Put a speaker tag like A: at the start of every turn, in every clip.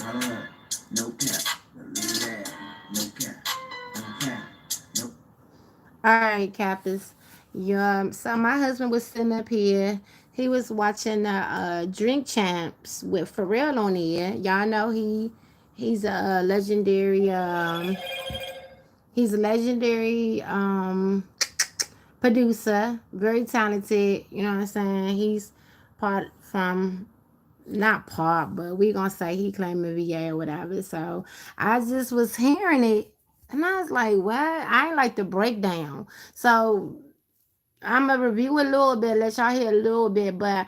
A: Hold on. No cap. Yeah. No cap. No cap. Nope.
B: All right, Captas. Yeah, so my husband was sitting up here. He was watching Drink Champs with Pharrell on there. Y'all know he's a legendary he's a legendary producer, very talented. You know what I'm saying? He's part from not part, but we gonna say he claimed a VA or whatever. So I just was hearing it, and I was like, "What?" I ain't like the breakdown. So I'm gonna review a little bit, let y'all hear a little bit, but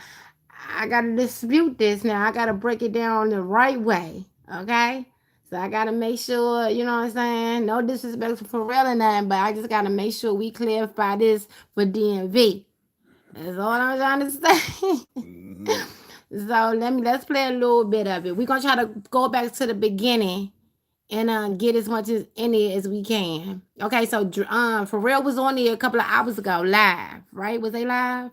B: I gotta dispute this now. I gotta break it down the right way, okay? So I gotta make sure, you know what I'm saying? No disrespect to Pharrell and that, but I just gotta make sure we clarify this for DMV. That's all I'm trying to say.
A: Mm-hmm.
B: So let's play a little bit of it. We're gonna try to go back to the beginning and get as much as in it as we can. Okay, so Pharrell was on there a couple of hours ago, live, right? Was they live?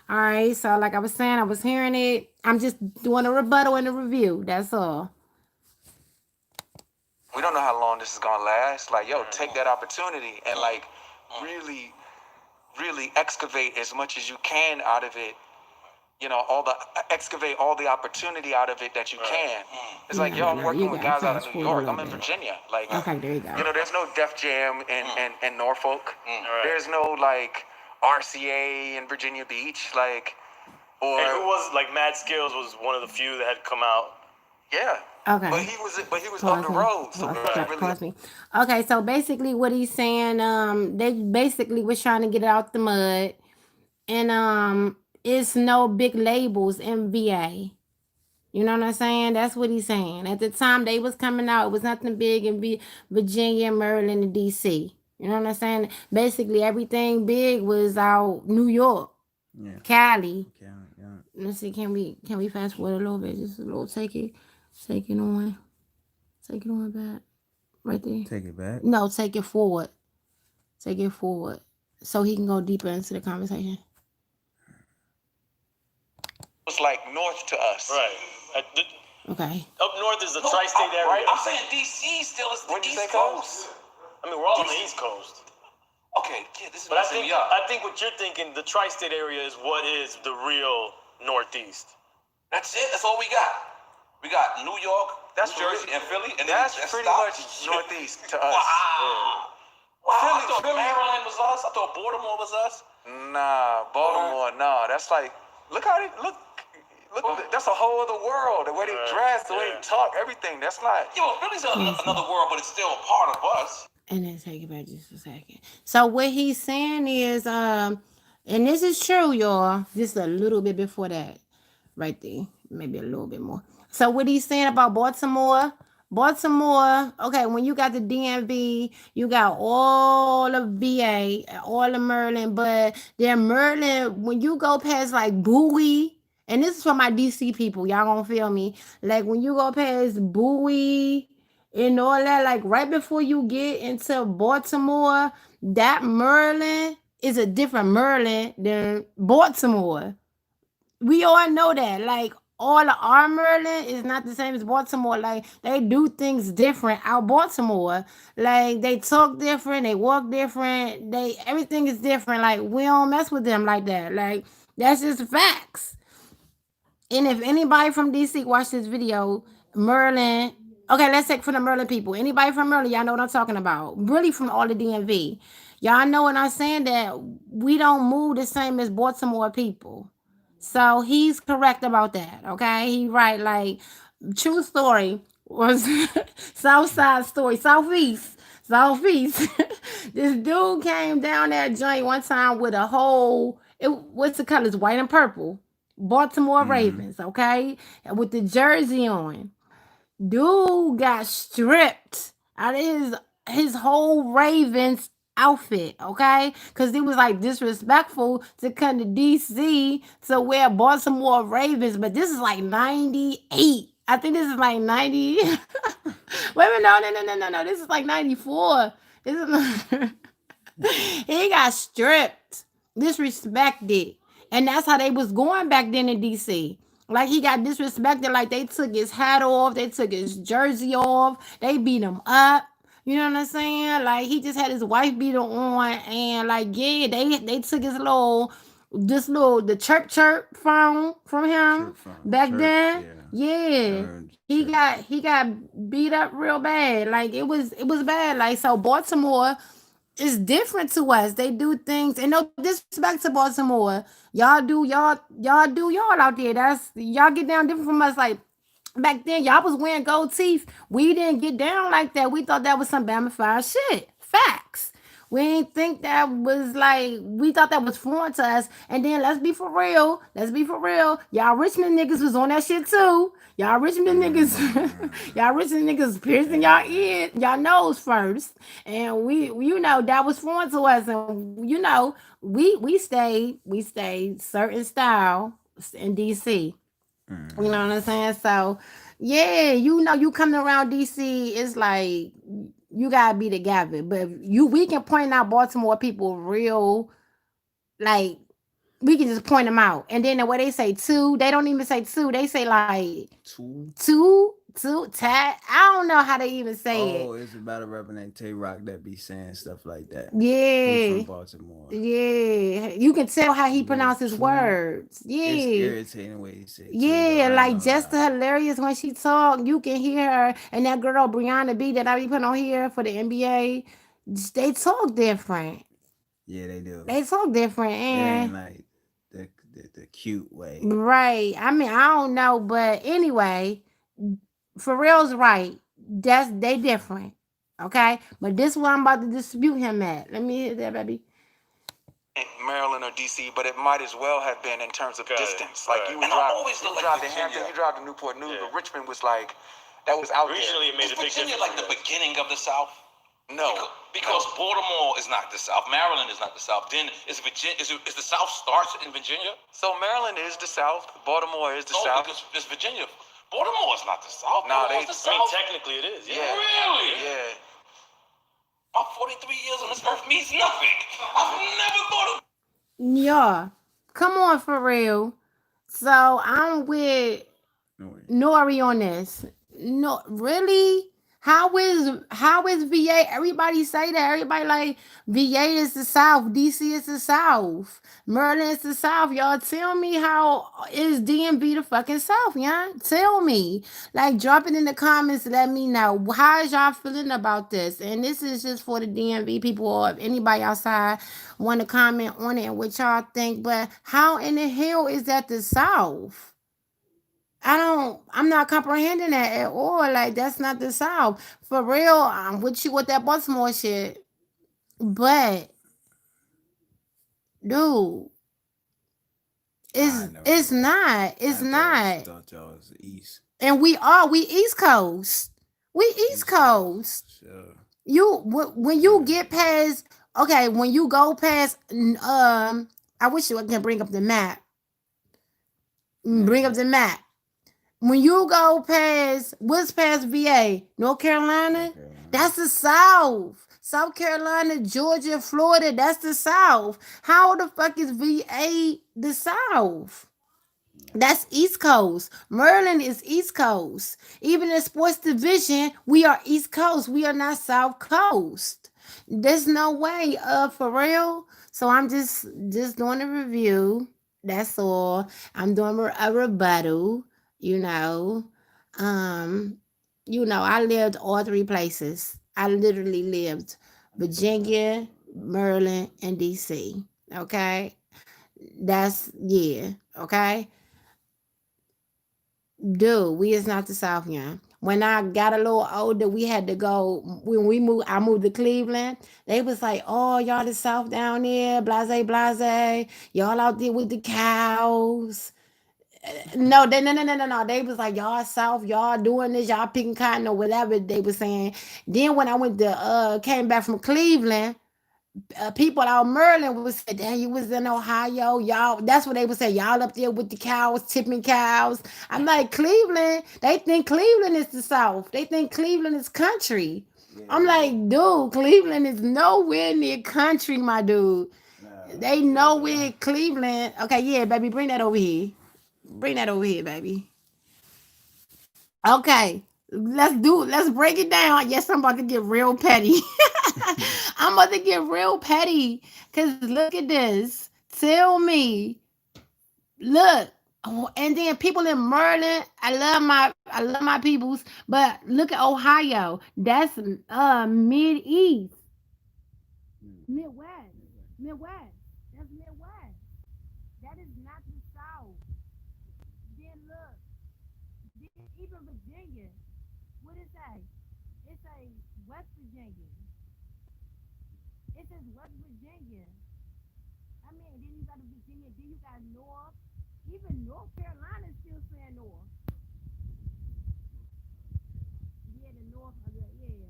B: All right, so like I was saying, I was hearing it. I'm just doing a rebuttal and a review. That's all.
C: We don't know how long this is gonna last. Like, yo, take that opportunity and like really, really excavate as much as you can out of it. You know, excavate all the opportunity out of it that you can. It's like, yo, I'm working with guys out of New York. I'm in Virginia. Like,
B: Okay, there you go.
C: you know, there's no Def Jam in Norfolk. There's no like RCA in Virginia Beach. Like, or
D: And who was like Mad Skills was one of the few that had come out.
C: yeah.
B: Okay.
C: But he was on the road. So
B: Pause me. Okay, so basically what he's saying, they basically was trying to get it out the mud. And it's no big labels in VA. You know what I'm saying? That's what he's saying. At the time they was coming out, it was nothing big in Virginia, Maryland, and DC. You know what I'm saying? Basically everything big was out New York,
A: Yeah.
B: Cali.
A: Yeah. Yeah.
B: Let's see, can we fast forward a little bit? Just a little take it on. Take it on back. Right there.
A: Take it back.
B: No, take it forward. Take it forward. So he can go deeper into the conversation.
C: It's like north to us.
D: Right.
B: Okay.
D: Up north is the tri-state area.
C: Right. I'm saying DC still is the East Coast.
D: I mean, we're all on the East Coast.
C: Okay, yeah, this is
D: But I think what you're thinking, the tri-state area is what is the real Northeast.
C: That's it. That's all we got. We got New York, New Jersey, and Philly, and that's pretty much Northeast to us.
D: Wow.
C: I thought Maryland was us. I thought Baltimore was us. Nah, Baltimore. Nah, that's like look. That's a whole other world. The way they dress, the way they talk, everything. That's not. Yo, Philly's another world, but it's still a part of us.
B: And then take it back just a second. So what he's saying is, and this is true, y'all. Just a little bit before that, right there, maybe a little bit more. So what he's saying about Baltimore, okay, when you got the DMV, you got all of VA, all of Maryland, but then Maryland, when you go past like Bowie, and this is for my DC people, y'all gonna feel me. Like when you go past Bowie and all that, like right before you get into Baltimore, that Maryland is a different Maryland than Baltimore. We all know that. Like all of our Maryland is not the same as Baltimore. Like they do things different out Baltimore. Like they talk different, they walk different, they everything is different. Like we don't mess with them like that. Like that's just facts. And if anybody from DC watched this video, Maryland, okay, let's take for the Maryland people. Anybody from Maryland, y'all know what I'm talking about. Really from all the DMV. Y'all know what I'm saying, that we don't move the same as Baltimore people. So he's correct about that, okay? He right, like, true story was South Side story, Southeast. This dude came down that joint one time with a whole, what's the colors, white and purple. Baltimore Ravens, okay? With the jersey on. Dude got stripped out of his whole Ravens outfit, okay? Because it was like disrespectful to come to DC to wear Baltimore Ravens, but this is like 98. I think this is like 90. Wait a minute, no. This is like 94. This is he got stripped, disrespected. And that's how they was going back then in DC. Like he got disrespected. Like they took his hat off, they took his jersey off, they beat him up. You know what I'm saying? Like he just had his wife beater on, and like yeah, they took his little the chirp from him
A: Chirp phone.
B: back
A: Chirp,
B: then.
A: yeah.
B: Yeah. He
A: Chirp.
B: got beat up real bad. Like it was bad. Like so Baltimore is different to us. They do things and no disrespect to Baltimore. Y'all do y'all out there. That's y'all get down different from us. Like back then, y'all was wearing gold teeth. We didn't get down like that. We thought that was some Bama shit. Facts. We didn't think that was like we thought that was foreign to us. And then let's be for real. Let's be for real. Y'all Richmond niggas was on that shit too. Y'all Richmond niggas, y'all Richmond niggas piercing y'all ear, y'all nose first. And we you know that was foreign to us. And you know, we stayed certain style in DC. You know what I'm saying? So, yeah, you know, you coming around DC, it's like you gotta be together. But we can point out Baltimore people real, like we can just point them out. And then the way they say two, they don't even say two. They say like two, tat. I don't know how they even say
A: Oh, it's about a rapper named Tay Rock that be saying stuff like that.
B: it.
A: He from
B: Yeah.
A: Baltimore.
B: Yeah. You can tell how he
A: Yeah,
B: pronounces
A: two.
B: words.
A: It's
B: Yeah.
A: irritating the way he say two.
B: Yeah,
A: Though. I
B: like
A: ain't gonna
B: just
A: lie.
B: hilarious when she talk. You can hear her and that girl Brianna B that I be putting on here for the NBA. They talk different.
A: Yeah, they do.
B: They talk different,
A: It ain't
B: and
A: like the cute way.
B: right. I mean, I don't know, but anyway, Pharrell's right. They different. Okay, but this one I'm about to dispute him at. Let me hear that, baby.
C: Maryland or DC, but it might as well have been in terms of distance. Like you would
E: And I
C: drive,
E: always
C: you
E: look like
C: drive to
E: Virginia.
C: Hampton, you drive to Newport News,
D: Yeah.
C: but Richmond was like that was out
D: Regionally, it
C: there.
D: made
E: Is
D: a big
E: Virginia
D: difference.
E: like the beginning of the South?
C: No,
E: Because Baltimore is not the South. Maryland is not the South. Then is Virginia? Is the South starts in Virginia?
C: so Maryland is the South, Baltimore is the
E: No,
C: South.
E: because it's Virginia. Baltimore is not the South.
C: Nah,
E: Baltimore's the
D: I mean,
E: South.
D: technically it is.
C: Yeah,
E: Really?
C: yeah.
E: My 43 years on this earth means nothing. I've never thought of.
B: Yeah, come on, for real. So I'm with
A: No way.
B: Nori on this. No, really? How is VA? Everybody say that. Everybody like VA is the South, DC is the South, Maryland is the South. Y'all tell me how is DMV the fucking South, yeah? Tell me. Like drop it in the comments, let me know. How is y'all feeling about this? And this is just for the DMV people or if anybody outside want to comment on it and what y'all think. But how in the hell is that the South? I'm not comprehending that at all. Like, that's not the South. For real, I'm with you with that Baltimore shit. But, dude,
A: I never
B: it's
A: knew that.
B: not. It's
A: I
B: not.
A: thought y'all was East.
B: And we East Coast. We East Coast.
A: Sure.
B: When you get past, okay, when you go past, I wish you can bring up the map. Bring up the map. When you go past, what's past VA? North Carolina? That's the South. South Carolina, Georgia, Florida, that's the South. How the fuck is VA the South? That's East Coast. Maryland is East Coast. Even in sports division, we are East Coast. We are not South Coast. There's no way, for real. So I'm just doing a review. That's all. I'm doing a rebuttal. You know, um, I lived all three places. I literally lived Virginia, Maryland, and DC. Okay, that's yeah. Okay. Dude, we is not the South, young. When I got a little older, we had to go. When we moved, I moved to Cleveland. They was like, "Oh, y'all the South down there, blase, blase. Y'all out there with the cows." No, no. They was like, "Y'all South, y'all doing this, y'all picking cotton or whatever." They was saying. Then when I went to came back from Cleveland, people out Maryland would say, "Damn, you was in Ohio, y'all." That's what they would say. Y'all up there with the cows, tipping cows. I'm like Cleveland. They think Cleveland is the South. They think Cleveland is country. Yeah. I'm like, dude, Cleveland is nowhere near country, my dude. They nowhere Cleveland. Okay, yeah, baby, bring that over here. Bring that over here, baby. Okay. Let's break it down. Yes, I'm about to get real petty. I'm about to get real petty. Cause look at this. Tell me. Look. Oh, and then people in Maryland, I love my peoples, but look at Ohio. That's mid east. Midwest. Midwest. That's Midwest. That is not the South. Then look. Then even Virginia. What it say? It say West Virginia. It says West Virginia. I mean, then you got Virginia, then you got North. Even North Carolina is still saying North. Yeah, the North of the, yeah.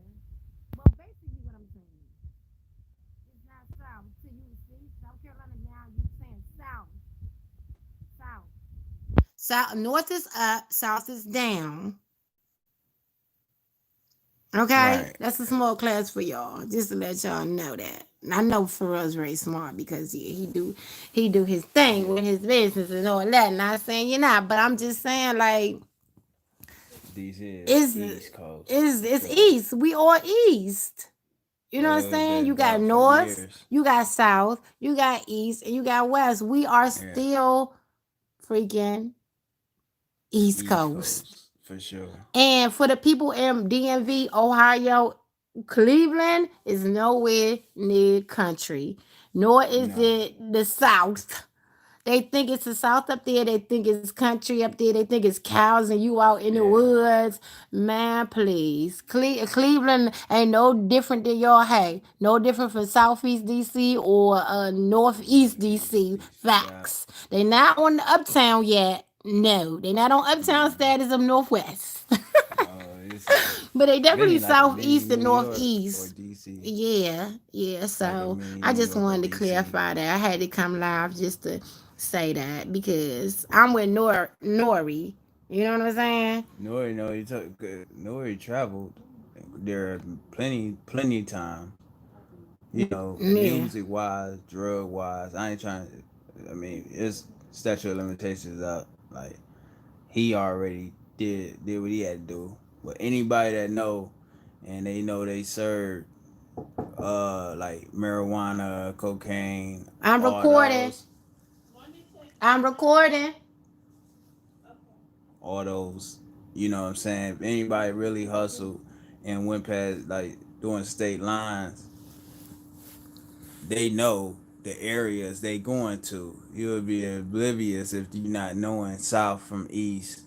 B: Well, basically what I'm saying, it's not South. So you see, South Carolina now, you saying South. South. South. North is up, South is down. Okay,
A: Right.
B: that's a small class for y'all. Just to let y'all know that. And I know Pharrell's very smart because yeah, he do his thing with his business and all that. Not saying you're not, but I'm just saying like
A: These is
B: it's
A: East Coast.
B: it's
A: Sure.
B: east. We all east. You know what I'm
A: It's
B: saying? You
A: been
B: got
A: about for
B: north,
A: years.
B: you got south, you got east, and you got west. We are
A: Yeah.
B: still freaking East
A: East
B: Coast.
A: Coast for sure.
B: And for the people in DMV, Ohio, Cleveland is nowhere near country, nor is
A: No.
B: it the South. They think it's the South up there. They think it's country up there. They think it's cows and you out in the
A: Yeah.
B: woods. Man, please. Cleveland ain't no different than y'all. Hey, no different from Southeast DC or Northeast DC.
A: Right.
B: Facts. They not on the uptown yet. No, they not on uptown status of Northwest.
A: It's
B: But they definitely
A: really like a mini
B: southeast and
A: New York or
B: northeast.
A: DC.
B: Yeah.
A: Like a
B: So
A: mini
B: I
A: New
B: just
A: York or
B: wanted to
A: DC.
B: clarify that. I had to come live just to say that because I'm with Nori. You know what I'm saying?
A: Nori, no, he took Nori traveled there plenty of time. You know,
B: Yeah.
A: music wise, drug wise. I ain't trying to. I mean, it's statute of limitations up. Like he already did what he had to do. But anybody that know and they know they served like marijuana, cocaine,
B: I'm
A: all
B: recording.
A: those,
B: I'm recording.
A: all those. You know what I'm saying? If anybody really hustled and went past like doing state lines, they know the areas they going to. You would be oblivious if you not knowing south from east,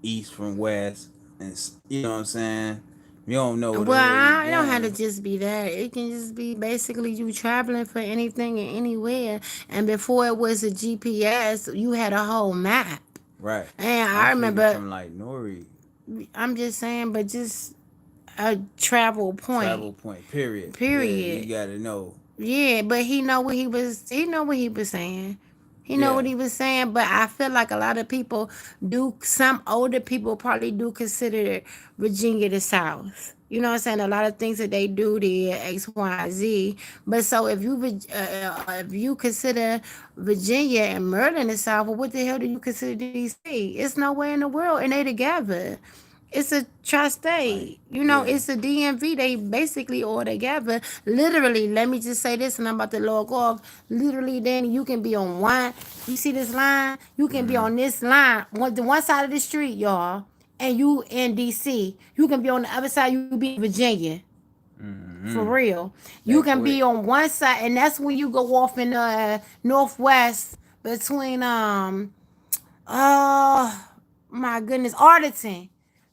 A: east from west, and you know what I'm saying. You don't know where the
B: Well,
A: hell you
B: I don't have to
A: going.
B: just be that. It can just be basically you traveling for anything and anywhere. And before it was a GPS, you had a whole map.
A: Right.
B: And
A: I'm
B: I
A: speaking
B: remember,
A: from like Nori
B: I'm just saying, but just a travel point.
A: travel point. Period. Yeah, you
B: Period.
A: gotta know.
B: Yeah, but he know what he was saying. He know what
A: Yeah.
B: he was saying, but I feel like a lot of people do, some older people probably do consider Virginia the South. You know what I'm saying? A lot of things that they do there, X, Y, Z. But so if you consider Virginia and Maryland the South, well, what the hell do you consider DC? It's nowhere in the world, and they together. It's a
A: Like,
B: tri-state. You know,
A: yeah.
B: it's a DMV. They basically all together. Literally, let me just say this, and I'm about to log off. Literally, then you can be on one. You see this line? You can be
A: Mm-hmm.
B: on this line, one side of the street, y'all, and you in DC. You can be on the other side. You be in Virginia. For
A: Mm-hmm.
B: real. You
A: That
B: can be
A: quick.
B: on one side, and that's when you go off in northwest between oh my goodness, Arlington.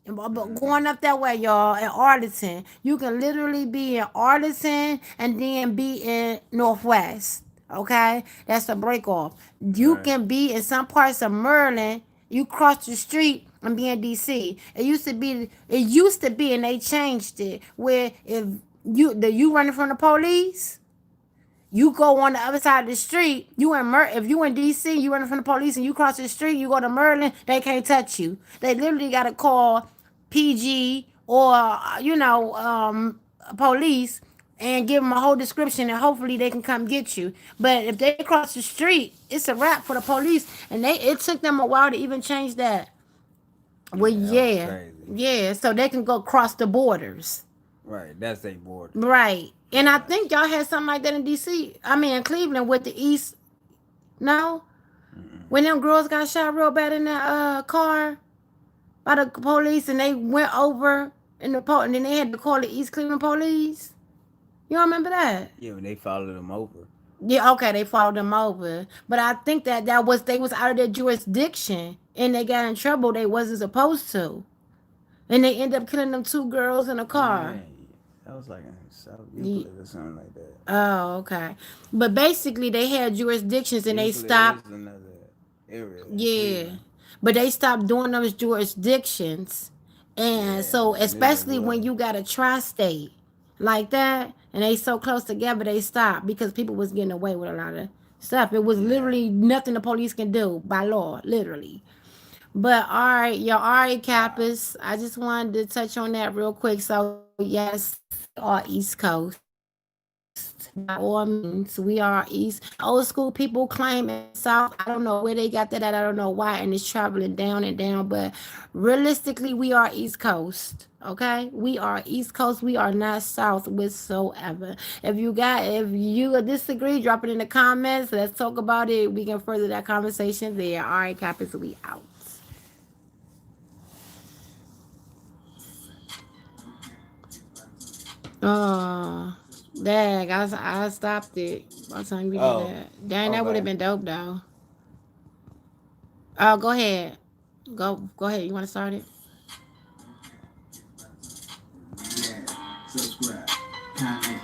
B: But
A: Mm-hmm.
B: going up that way, y'all, in Arlington, you can literally be in Arlington and then be in Northwest. Okay, that's a break off. You
A: Right.
B: can be in some parts of Maryland. You cross the street and be in DC. It used to be, and they changed it where if you running from the police, you go on the other side of the street. If you in DC, you running from the police, and you cross the street, you go to Maryland, they can't touch you. They literally got to call PG or police and give them a whole description, and hopefully they can come get you. But if they cross the street, it's a wrap for the police. And it took them a while to even change that. Well,
A: Yeah, that was
B: yeah,
A: crazy.
B: yeah. So they can go cross the borders,
A: Right, that's they border.
B: right? And I
A: Yeah.
B: think y'all had something like that in DC. I mean, in Cleveland with the East. No, when them girls got shot real bad in that car by the police, and they went over in the and then they had to call the East Cleveland police. You don't remember that?
A: Yeah, when they followed them over.
B: Yeah, okay, they followed them over, but I think that was they was out of their jurisdiction, and they got in trouble they wasn't supposed to, and they ended up killing them two girls in a car.
A: Man, that was like in South
B: Ye-
A: Euclid or something like that.
B: Oh, okay, but basically they had jurisdictions and they
A: Euclid
B: stopped.
A: is another area in
B: Yeah,
A: Cleveland.
B: but they stopped doing those jurisdictions, and
A: Yeah,
B: so
A: and this is
B: especially when
A: what.
B: you got a tri-state like that, and they so close together, they stopped because people was getting away with a lot of stuff. It was
A: Yeah.
B: literally nothing the police can do by law, literally. But all right, all right,
A: Wow.
B: Kappas. I just wanted to touch on that real quick. So yes, our East Coast. By all means, we are East. Old school people claim it South. I don't know where they got that at. I don't know why. And it's traveling down and down. But realistically, we are East Coast. Okay? We are East Coast. We are not South whatsoever. If you disagree, drop it in the comments. Let's talk about it. We can further that conversation there. All right, Captains, we out. Oh, dang, I stopped it by the time you did
A: Oh,
B: that. Dang, that would have
A: okay.
B: been dope though. Oh, go ahead. Go ahead. You want to start it?
C: Yeah, subscribe, comment,